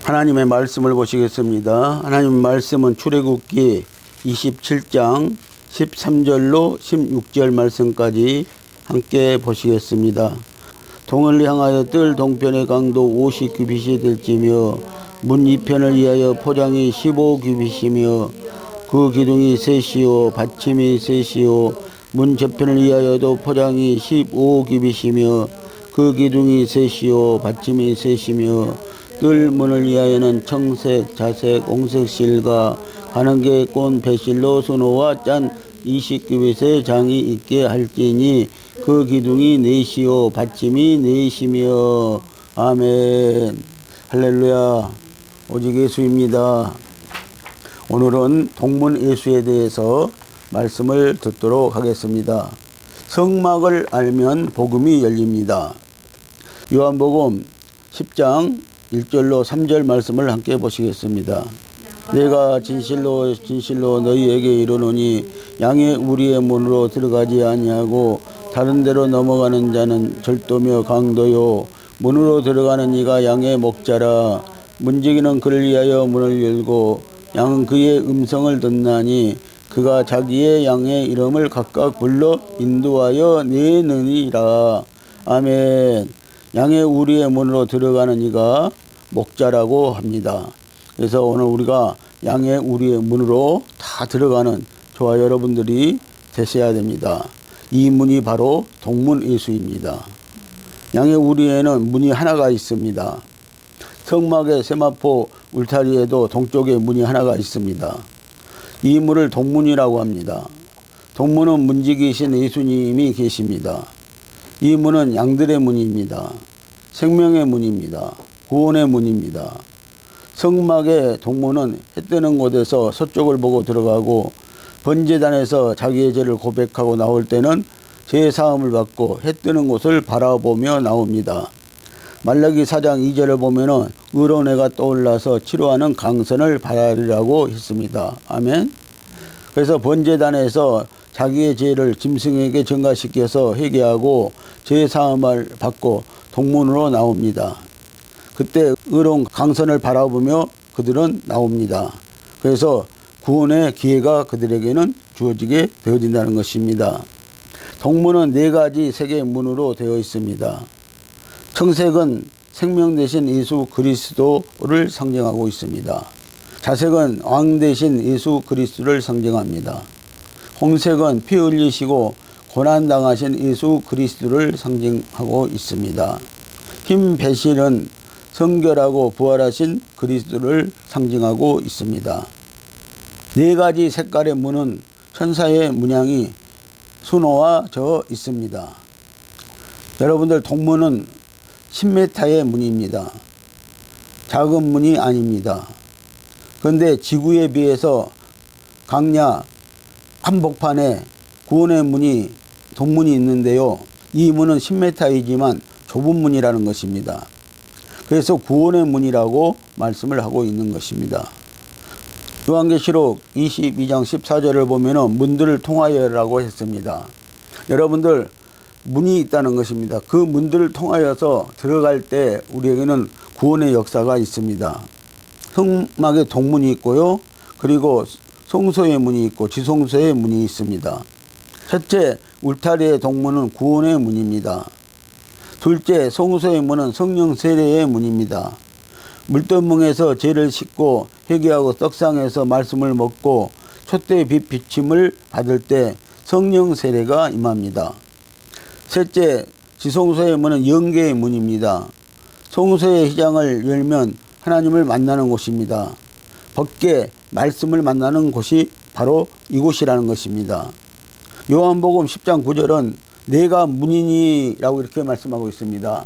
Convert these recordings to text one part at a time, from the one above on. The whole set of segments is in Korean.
하나님의 말씀을 보시겠습니다. 하나님의 말씀은 출애굽기 27장 13절로 16절 말씀까지 함께 보시겠습니다. 동을 향하여 뜰 동편의 강도 50규빗이 될지며 문 이편을 위하여 포장이 15규빗이며 그 기둥이 셋이요 받침이 셋이요 문 저편을 위하여도 포장이 15규빗이며 그 기둥이 셋이요 받침이 셋이며 뜰 문을 위하여는 청색, 자색, 옹색 실과 가는게 꼰 배실로 수노와 짠 20규빗의 장이 있게 할지니 그 기둥이 넷이요 받침이 넷이며 아멘. 할렐루야. 오직 예수입니다. 오늘은 동문 예수에 대해서 말씀을 듣도록 하겠습니다. 성막을 알면 복음이 열립니다. 요한복음 10장 1절로 3절 말씀을 함께 보시겠습니다. 내가 진실로 진실로 너희에게 이르노니 양의 우리의 문으로 들어가지 아니하고 다른 데로 넘어가는 자는 절도며 강도요 문으로 들어가는 이가 양의 목자라. 문지기는 그를 위하여 문을 열고 양은 그의 음성을 듣나니 그가 자기의 양의 이름을 각각 불러 인도하여 내느니라. 아멘. 양의 우리의 문으로 들어가는 이가 목자라고 합니다. 그래서 오늘 우리가 양의 우리의 문으로 다 들어가는 저와 여러분들이 되셔야 됩니다. 이 문이 바로 동문 예수입니다. 양의 우리에는 문이 하나가 있습니다. 성막의 세마포 울타리에도 동쪽에 문이 하나가 있습니다. 이 문을 동문이라고 합니다. 동문은 문지기신 예수님이 계십니다. 이 문은 양들의 문입니다. 생명의 문입니다. 구원의 문입니다. 성막의 동문은 해 뜨는 곳에서 서쪽을 보고 들어가고 번제단에서 자기의 죄를 고백하고 나올 때는 죄 사함을 받고 해 뜨는 곳을 바라보며 나옵니다. 말라기 4장 2절을 보면은 의로운 해가 떠올라서 치료하는 강선을 바라리라고 했습니다. 아멘. 그래서 번제단에서 자기의 죄를 짐승에게 전가시켜서 회개하고 죄 사함을 받고 동문으로 나옵니다. 그때 의로운 강선을 바라보며 그들은 나옵니다. 그래서 구원의 기회가 그들에게는 주어지게 되어진다는 것입니다. 동문은 4가지 색의 문으로 되어 있습니다. 청색은 생명 대신 예수 그리스도를 상징하고 있습니다. 자색은 왕 대신 예수 그리스도를 상징합니다. 홍색은 피 흘리시고 고난당하신 예수 그리스도를 상징하고 있습니다. 흰 배실은 성결하고 부활하신 그리스도를 상징하고 있습니다. 4가지 색깔의 문은 천사의 문양이 수놓아져 있습니다. 여러분들 동문은 10m의 문입니다. 작은 문이 아닙니다. 그런데 지구에 비해서 강야 한복판에 구원의 문이 동문이 있는데요. 이 문은 10m이지만 좁은 문이라는 것입니다. 그래서 구원의 문이라고 말씀을 하고 있는 것입니다. 요한계시록 22장 14절을 보면은 문들을 통하여라고 했습니다. 여러분들 문이 있다는 것입니다. 그 문들을 통하여서 들어갈 때 우리에게는 구원의 역사가 있습니다. 성막의 동문이 있고요. 그리고 성소의 문이 있고 지성소의 문이 있습니다. 첫째, 울타리의 동문은 구원의 문입니다. 둘째, 성소의 문은 성령 세례의 문입니다. 물더멍에서 죄를 씻고 회개하고 떡상에서 말씀을 먹고 촛대의 빛 비침을 받을 때 성령 세례가 임합니다. 셋째, 지성소의 문은 영계의 문입니다. 성소의 휘장을 열면 하나님을 만나는 곳입니다. 밖에 말씀을 만나는 곳이 바로 이곳이라는 것입니다. 요한복음 10장 9절은 내가 문이니라고 이렇게 말씀하고 있습니다.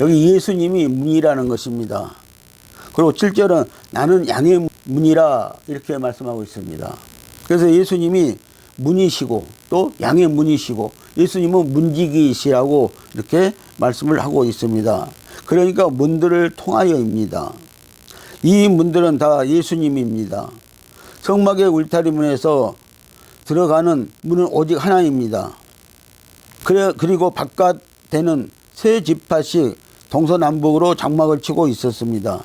여기 예수님이 문이라는 것입니다. 그리고 7절은 나는 양의 문이라 이렇게 말씀하고 있습니다. 그래서 예수님이 문이시고 또 양의 문이시고 예수님은 문지기시라고 이렇게 말씀을 하고 있습니다. 그러니까 문들을 통하여입니다. 이 문들은 다 예수님입니다. 성막의 울타리 문에서 들어가는 문은 오직 하나입니다. 그리고 바깥에는 세 지파씩 동서남북으로 장막을 치고 있었습니다.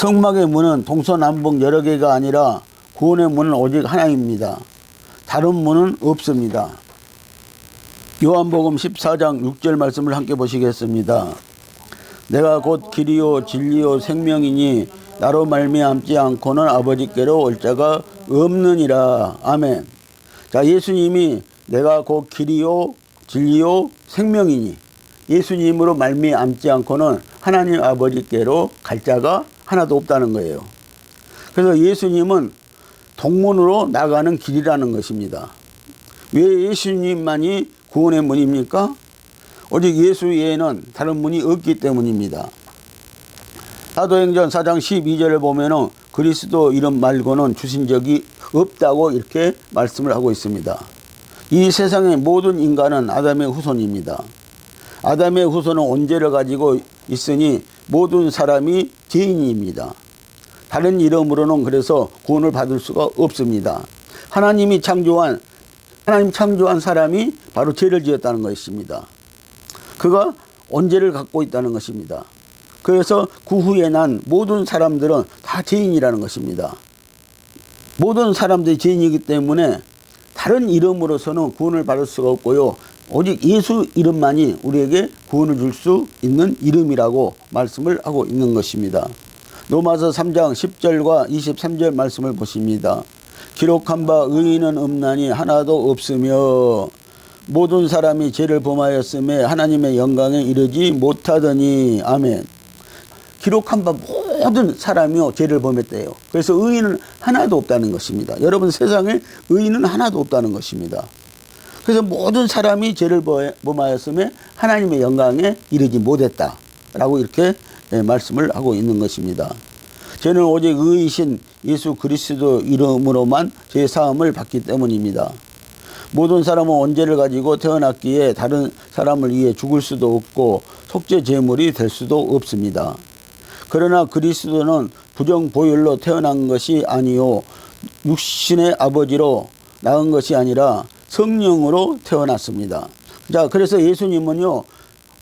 성막의 문은 동서남북 여러 개가 아니라 구원의 문은 오직 하나입니다. 다른 문은 없습니다. 요한복음 14장 6절 말씀을 함께 보시겠습니다. 내가 곧 길이요 진리요 생명이니 나로 말미암지 않고는 아버지께로 올 자가 없느니라. 아멘. 자, 예수님이 내가 곧 길이요 진리요 생명이니, 예수님으로 말미암지 않고는 하나님 아버지께로 갈 자가 하나도 없다는 거예요. 그래서 예수님은 동문으로 나가는 길이라는 것입니다. 왜 예수님만이 구원의 문입니까? 오직 예수 외에는 다른 문이 없기 때문입니다. 사도행전 4장 12절을 보면은 그리스도 이름 말고는 주신 적이 없다고 이렇게 말씀을 하고 있습니다. 이 세상의 모든 인간은 아담의 후손입니다. 아담의 후손은 원죄를 가지고 있으니 모든 사람이 죄인입니다. 다른 이름으로는 그래서 구원을 받을 수가 없습니다. 하나님 창조한 사람이 바로 죄를 지었다는 것입니다. 그가 원죄를 갖고 있다는 것입니다. 그래서 그 후에 난 모든 사람들은 다 죄인이라는 것입니다. 모든 사람들이 죄인이기 때문에 다른 이름으로서는 구원을 받을 수가 없고요. 오직 예수 이름만이 우리에게 구원을 줄 수 있는 이름이라고 말씀을 하고 있는 것입니다. 로마서 3장 10절과 23절 말씀을 보십니다. 기록한 바 의인은 없나니 하나도 없으며 모든 사람이 죄를 범하였음에 하나님의 영광에 이르지 못하더니. 아멘. 기록한 바 모든 사람이요 죄를 범했대요. 그래서 의인은 하나도 없다는 것입니다. 여러분, 세상에 의인은 하나도 없다는 것입니다. 그래서 모든 사람이 죄를 범하였음에 하나님의 영광에 이르지 못했다라고 이렇게 말씀을 하고 있는 것입니다. 죄는 오직 의이신 예수 그리스도 이름으로만 죄 사함을 받기 때문입니다. 모든 사람은 원죄를 가지고 태어났기에 다른 사람을 위해 죽을 수도 없고 속죄 제물이 될 수도 없습니다. 그러나 그리스도는 부정보혈로 태어난 것이 아니요 육신의 아버지로 낳은 것이 아니라 성령으로 태어났습니다. 자, 그래서 예수님은요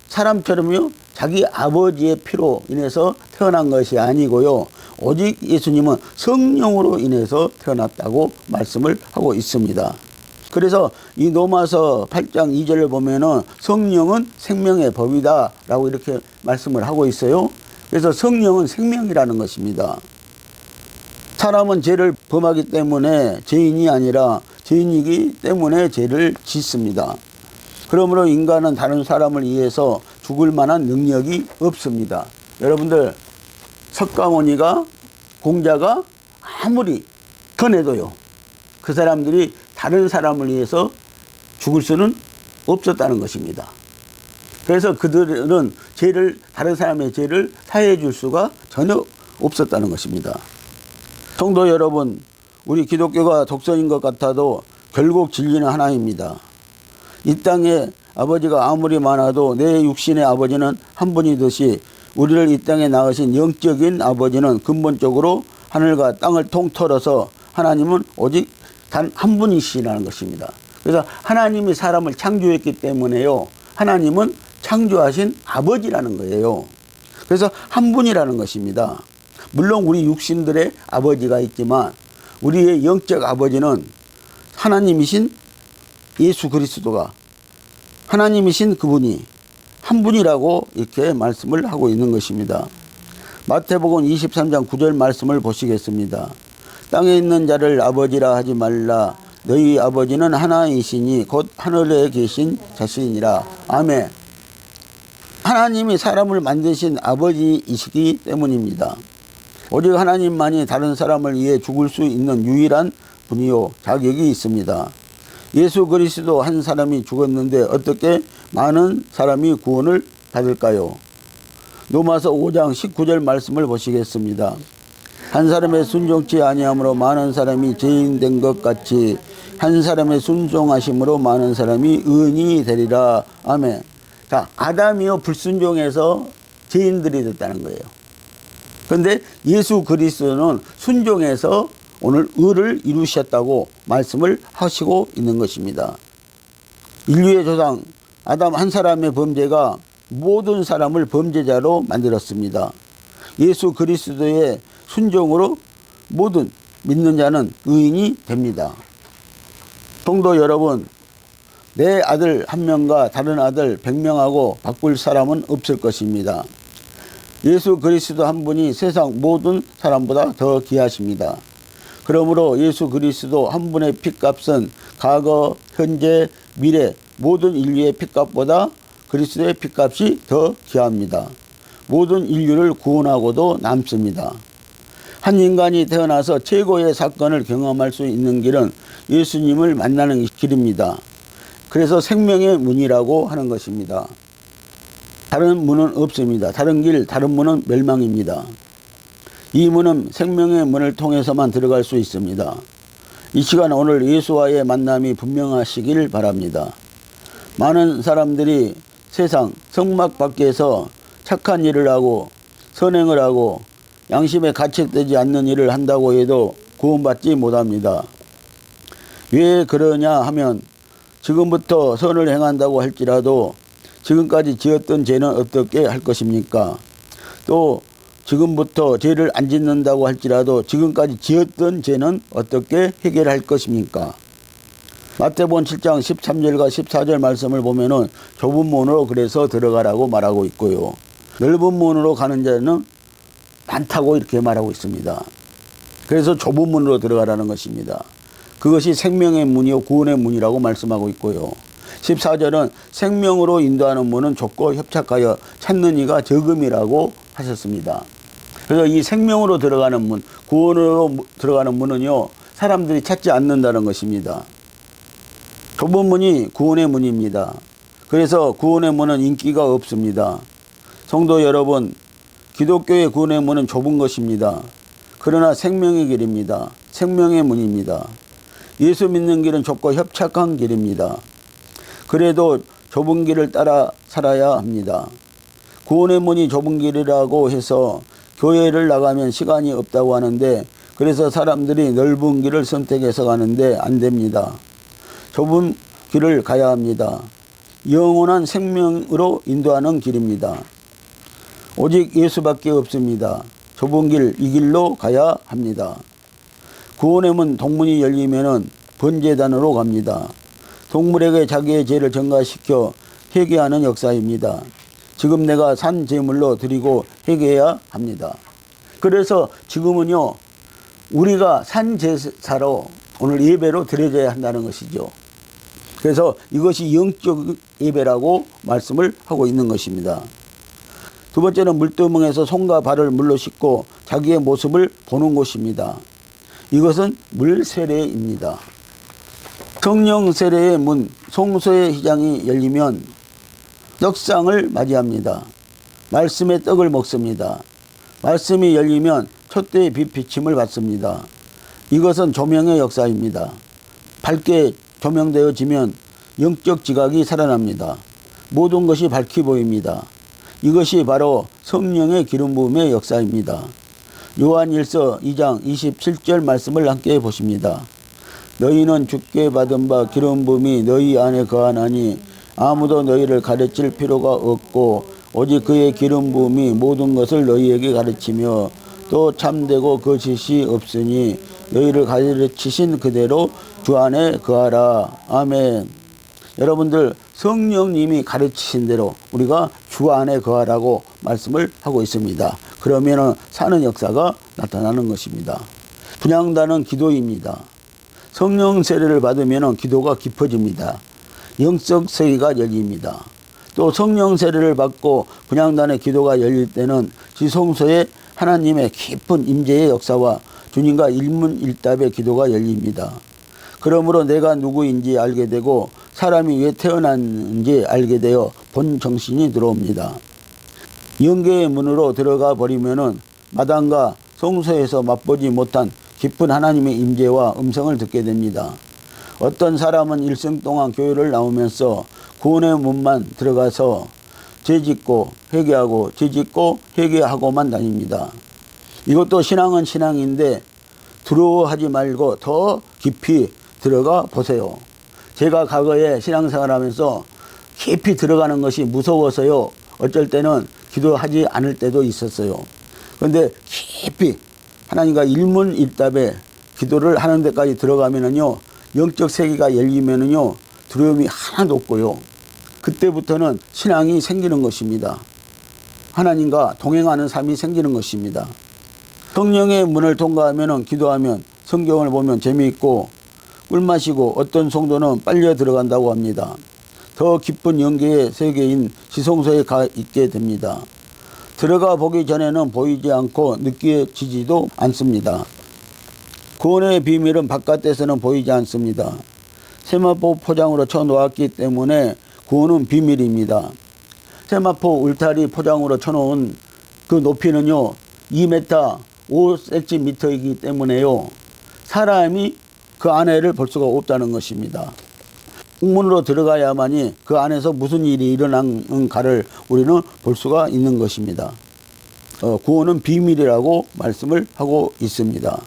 사람처럼요 자기 아버지의 피로 인해서 태어난 것이 아니고요, 오직 예수님은 성령으로 인해서 태어났다고 말씀을 하고 있습니다. 그래서 이 로마서 8장 2절을 보면은 성령은 생명의 법이다 라고 이렇게 말씀을 하고 있어요. 그래서 성령은 생명이라는 것입니다. 사람은 죄를 범하기 때문에 죄인이 아니라 죄인이기 때문에 죄를 짓습니다. 그러므로 인간은 다른 사람을 위해서 죽을 만한 능력이 없습니다. 여러분들, 석가모니가 공자가 아무리 전해도요 그 사람들이 다른 사람을 위해서 죽을 수는 없었다는 것입니다. 그래서 그들은 다른 사람의 죄를 사해해 줄 수가 전혀 없었다는 것입니다. 성도 여러분, 우리 기독교가 독선인 것 같아도 결국 진리는 하나입니다. 이 땅에 아버지가 아무리 많아도 내 육신의 아버지는 한 분이듯이 우리를 이 땅에 낳으신 영적인 아버지는 근본적으로 하늘과 땅을 통틀어서 하나님은 오직 단 한 분이시라는 것입니다. 그래서 하나님이 사람을 창조했기 때문에요, 하나님은 창조하신 아버지라는 거예요. 그래서 한 분이라는 것입니다. 물론 우리 육신들의 아버지가 있지만 우리의 영적 아버지는 하나님이신 예수 그리스도가, 하나님이신 그분이 한 분이라고 이렇게 말씀을 하고 있는 것입니다. 마태복음 23장 9절 말씀을 보시겠습니다. 땅에 있는 자를 아버지라 하지 말라. 너희 아버지는 하나이시니 곧 하늘에 계신 자신이라. 아멘. 하나님이 사람을 만드신 아버지이시기 때문입니다. 오직 하나님만이 다른 사람을 위해 죽을 수 있는 유일한 분이요 자격이 있습니다. 예수 그리스도 한 사람이 죽었는데 어떻게 많은 사람이 구원을 받을까요? 로마서 5장 19절 말씀을 보시겠습니다. 한 사람의 순종치 아니함으로 많은 사람이 죄인 된 것 같이 한 사람의 순종하심으로 많은 사람이 의인이 되리라. 아멘. 자, 아담이요 불순종해서 죄인들이 됐다는 거예요. 그런데 예수 그리스도는 순종해서 오늘 의를 이루셨다고 말씀을 하시고 있는 것입니다. 인류의 조상 아담 한 사람의 범죄가 모든 사람을 범죄자로 만들었습니다. 예수 그리스도의 순종으로 모든 믿는 자는 의인이 됩니다. 성도 여러분, 내 아들 한 명과 다른 아들 100명하고 바꿀 사람은 없을 것입니다. 예수 그리스도 한 분이 세상 모든 사람보다 더 귀하십니다. 그러므로 예수 그리스도 한 분의 핏값은 과거, 현재, 미래 모든 인류의 핏값보다 그리스도의 핏값이 더 귀합니다. 모든 인류를 구원하고도 남습니다. 한 인간이 태어나서 최고의 사건을 경험할 수 있는 길은 예수님을 만나는 길입니다. 그래서 생명의 문이라고 하는 것입니다. 다른 문은 없습니다. 다른 길, 다른 문은 멸망입니다. 이 문은 생명의 문을 통해서만 들어갈 수 있습니다. 이 시간 오늘 예수와의 만남이 분명하시길 바랍니다. 많은 사람들이 세상 성막 밖에서 착한 일을 하고 선행을 하고 양심에 가책되지 않는 일을 한다고 해도 구원받지 못합니다. 왜 그러냐 하면 지금부터 선을 행한다고 할지라도 지금까지 지었던 죄는 어떻게 할 것입니까? 또 지금부터 죄를 안 짓는다고 할지라도 지금까지 지었던 죄는 어떻게 해결할 것입니까? 마태복음 7장 13절과 14절 말씀을 보면은 좁은 문으로 그래서 들어가라고 말하고 있고요. 넓은 문으로 가는 자는 많다고 이렇게 말하고 있습니다. 그래서 좁은 문으로 들어가라는 것입니다. 그것이 생명의 문이요 구원의 문이라고 말씀하고 있고요. 14절은 생명으로 인도하는 문은 좁고 협착하여 찾는 이가 적음이라고 하셨습니다. 그래서 이 생명으로 들어가는 문, 구원으로 들어가는 문은요 사람들이 찾지 않는다는 것입니다. 좁은 문이 구원의 문입니다. 그래서 구원의 문은 인기가 없습니다. 성도 여러분, 기독교의 구원의 문은 좁은 것입니다. 그러나 생명의 길입니다. 생명의 문입니다. 예수 믿는 길은 좁고 협착한 길입니다. 그래도 좁은 길을 따라 살아야 합니다. 구원의 문이 좁은 길이라고 해서 교회를 나가면 시간이 없다고 하는데 그래서 사람들이 넓은 길을 선택해서 가는데 안 됩니다. 좁은 길을 가야 합니다. 영원한 생명으로 인도하는 길입니다. 오직 예수밖에 없습니다. 좁은 길, 이 길로 가야 합니다. 구원의 문 동문이 열리면은 번제단으로 갑니다. 동물에게 자기의 죄를 전가시켜 회개하는 역사입니다. 지금 내가 산 제물로 드리고 회개해야 합니다. 그래서 지금은요 우리가 산 제사로 오늘 예배로 드려져야 한다는 것이죠. 그래서 이것이 영적 예배라고 말씀을 하고 있는 것입니다. 두 번째는 물두멍에서 손과 발을 물로 씻고 자기의 모습을 보는 곳입니다. 이것은 물세례입니다. 성령 세례의 문, 성소의 휘장이 열리면 떡상을 맞이합니다. 말씀의 떡을 먹습니다. 말씀이 열리면 촛대의 빛 비침을 받습니다. 이것은 조명의 역사입니다. 밝게 조명되어지면 영적 지각이 살아납니다. 모든 것이 밝게 보입니다. 이것이 바로 성령의 기름 부음의 역사입니다. 요한일서 2장 27절 말씀을 함께 보십니다. 너희는 주께 받은 바 기름 부음이 너희 안에 거하나니 아무도 너희를 가르칠 필요가 없고 오직 그의 기름 부음이 모든 것을 너희에게 가르치며 또 참되고 거짓이 없으니 너희를 가르치신 그대로 주 안에 거하라. 아멘. 여러분들 성령님이 가르치신 대로 우리가 주 안에 거하라고 말씀을 하고 있습니다. 그러면 사는 역사가 나타나는 것입니다. 분향단은 기도입니다. 성령 세례를 받으면 기도가 깊어집니다. 영적 세계가 열립니다. 또 성령 세례를 받고 분향단의 기도가 열릴 때는 지성소에 하나님의 깊은 임재의 역사와 주님과 일문일답의 기도가 열립니다. 그러므로 내가 누구인지 알게 되고 사람이 왜 태어났는지 알게 되어 본 정신이 들어옵니다. 영계의 문으로 들어가 버리면은 마당과 성소에서 맛보지 못한 깊은 하나님의 임재와 음성을 듣게 됩니다. 어떤 사람은 일생 동안 교회를 나오면서 구원의 문만 들어가서 죄짓고 회개하고 죄짓고 회개하고만 다닙니다. 이것도 신앙은 신앙인데 두려워하지 말고 더 깊이 들어가 보세요. 제가 과거에 신앙생활하면서 깊이 들어가는 것이 무서워서요. 어쩔 때는 기도하지 않을 때도 있었어요. 그런데 깊이 하나님과 일문일답에 기도를 하는 데까지 들어가면은요, 영적 세계가 열리면은요, 두려움이 하나도 없고요. 그때부터는 신앙이 생기는 것입니다. 하나님과 동행하는 삶이 생기는 것입니다. 성령의 문을 통과하면은 기도하면 성경을 보면 재미있고 꿀맛이고 어떤 성도는 빨려 들어간다고 합니다. 더 깊은 영계의 세계인 지성소에 가 있게 됩니다. 들어가 보기 전에는 보이지 않고 느껴지지도 않습니다. 구원의 비밀은 바깥에서는 보이지 않습니다. 세마포 포장으로 쳐놓았기 때문에 구원은 비밀입니다. 세마포 울타리 포장으로 쳐놓은 그 높이는요 2m 5cm이기 때문에요 사람이 그 안에를 볼 수가 없다는 것입니다. 옥문으로 들어가야만이 그 안에서 무슨 일이 일어나는가를 우리는 볼 수가 있는 것입니다. 구원은 비밀이라고 말씀을 하고 있습니다.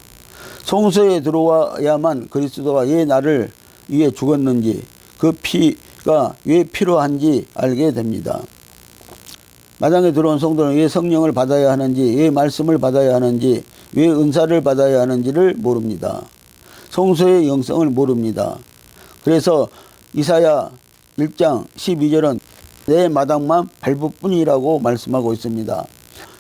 성소에 들어와야만 그리스도가 왜 나를 위해 죽었는지, 그 피가 왜 필요한지 알게 됩니다. 마당에 들어온 성도는 왜 성령을 받아야 하는지, 왜 말씀을 받아야 하는지, 왜 은사를 받아야 하는지를 모릅니다. 성소의 영성을 모릅니다. 그래서 이사야 1장 12절은 내 마당만 밟을 뿐이라고 말씀하고 있습니다.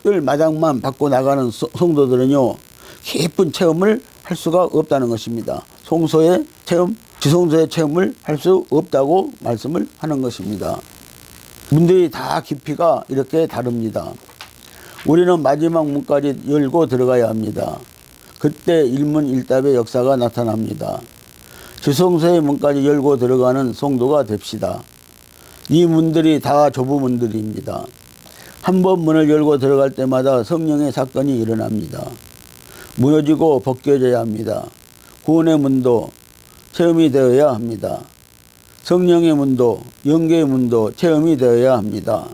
늘 마당만 밟고 나가는 성도들은요 깊은 체험을 할 수가 없다는 것입니다. 성소의 체험, 지성소의 체험을 할 수 없다고 말씀을 하는 것입니다. 문들이 다 깊이가 이렇게 다릅니다. 우리는 마지막 문까지 열고 들어가야 합니다. 그때 일문일답의 역사가 나타납니다. 지성소의 문까지 열고 들어가는 성도가 됩시다. 이 문들이 다 좁은 문들입니다. 한 번 문을 열고 들어갈 때마다 성령의 사건이 일어납니다. 무너지고 벗겨져야 합니다. 구원의 문도 체험이 되어야 합니다. 성령의 문도 영계의 문도 체험이 되어야 합니다.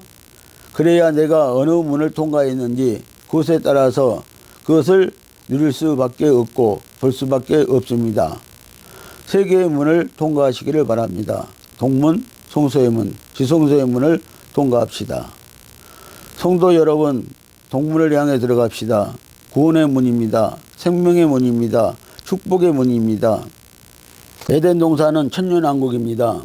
그래야 내가 어느 문을 통과했는지 그것에 따라서 그것을 누릴 수밖에 없고 볼 수밖에 없습니다. 세 개의 문을 통과하시기를 바랍니다. 동문, 성소의 문, 지성소의 문을 통과합시다. 성도 여러분, 동문을 향해 들어갑시다. 구원의 문입니다. 생명의 문입니다. 축복의 문입니다. 에덴 동산은 천년왕국입니다.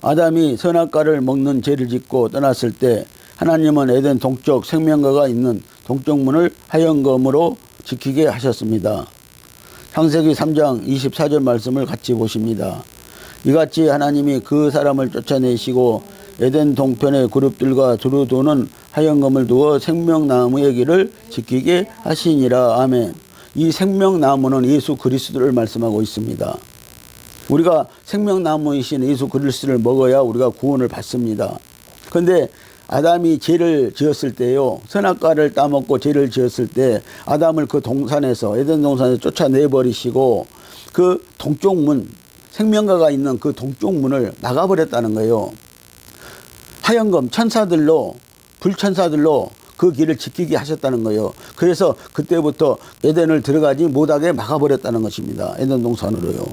아담이 선악과를 먹는 죄를 짓고 떠났을 때 하나님은 에덴 동쪽 생명과가 있는 동쪽 문을 하얀검으로 지키게 하셨습니다. 창세기 3장 24절 말씀을 같이 보십니다. 이같이 하나님이 그 사람을 쫓아내시고 에덴 동편의 그룹들과 두루 도는 하얀검을 두어 생명나무의 길을 지키게 하시니라. 아멘. 이 생명나무는 예수 그리스도를 말씀하고 있습니다. 우리가 생명나무이신 예수 그리스도를 먹어야 우리가 구원을 받습니다. 그런데 아담이 죄를 지었을 때요, 선악과를 따먹고 죄를 지었을 때 아담을 그 동산에서, 에덴 동산에서 쫓아내버리시고 그 동쪽 문, 생명과가 있는 그 동쪽 문을 막아버렸다는 거예요. 하얀검 천사들로, 불천사들로 그 길을 지키게 하셨다는 거예요. 그래서 그때부터 에덴을 들어가지 못하게 막아버렸다는 것입니다. 에덴 동산으로요.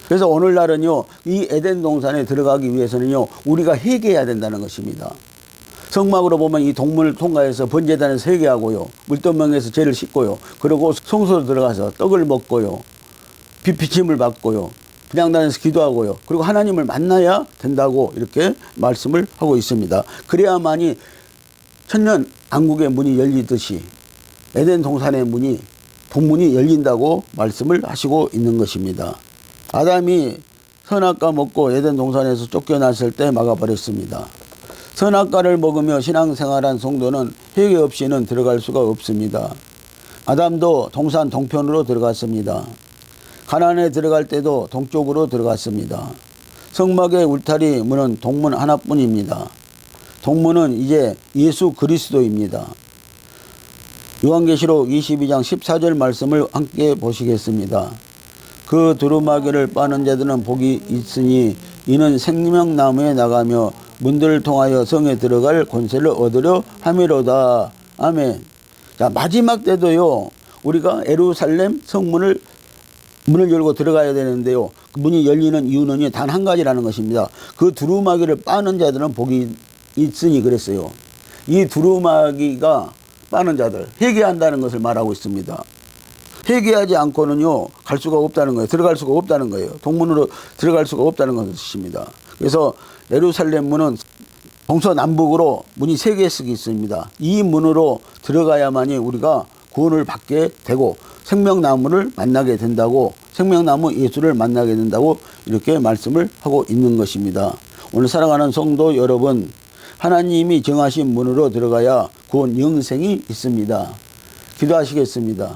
그래서 오늘날은요, 이 에덴 동산에 들어가기 위해서는요, 우리가 회개해야 된다는 것입니다. 성막으로 보면 이 동문을 통과해서 번제단에서 회개하고요, 물동명에서 죄를 씻고요, 그리고 성소로 들어가서 떡을 먹고요, 빛비침을 받고요, 분향단에서 기도하고요, 그리고 하나님을 만나야 된다고 이렇게 말씀을 하고 있습니다. 그래야만이 천년 왕국의 문이 열리듯이 에덴 동산의 문이, 동문이 열린다고 말씀을 하시고 있는 것입니다. 아담이 선악과 먹고 에덴 동산에서 쫓겨났을 때 막아버렸습니다. 선악과를 먹으며 신앙생활한 성도는 회개 없이는 들어갈 수가 없습니다. 아담도 동산 동편으로 들어갔습니다. 가나안에 들어갈 때도 동쪽으로 들어갔습니다. 성막의 울타리 문은 동문 하나뿐입니다. 동문은 이제 예수 그리스도입니다. 요한계시록 22장 14절 말씀을 함께 보시겠습니다. 그 두루마기를 빠는 자들은 복이 있으니 이는 생명나무에 나가며 문들을 통하여 성에 들어갈 권세를 얻으려 함이로다. 아멘. 자, 마지막 때도요, 우리가 예루살렘 성문을 문을 열고 들어가야 되는데요, 그 문이 열리는 이유는 단 한 가지라는 것입니다. 그 두루마기를 빠는 자들은 복이 있으니 그랬어요. 이 두루마기가 빠는 자들, 회개한다는 것을 말하고 있습니다. 회개하지 않고는요 갈 수가 없다는 거예요. 들어갈 수가 없다는 거예요. 동문으로 들어갈 수가 없다는 것입니다. 그래서 예루살렘 문은 동서남북으로 문이 3개씩 있습니다. 이 문으로 들어가야만이 우리가 구원을 받게 되고 생명나무를 만나게 된다고, 생명나무 예수를 만나게 된다고 이렇게 말씀을 하고 있는 것입니다. 오늘 사랑하는 성도 여러분, 하나님이 정하신 문으로 들어가야 구원 영생이 있습니다. 기도하시겠습니다.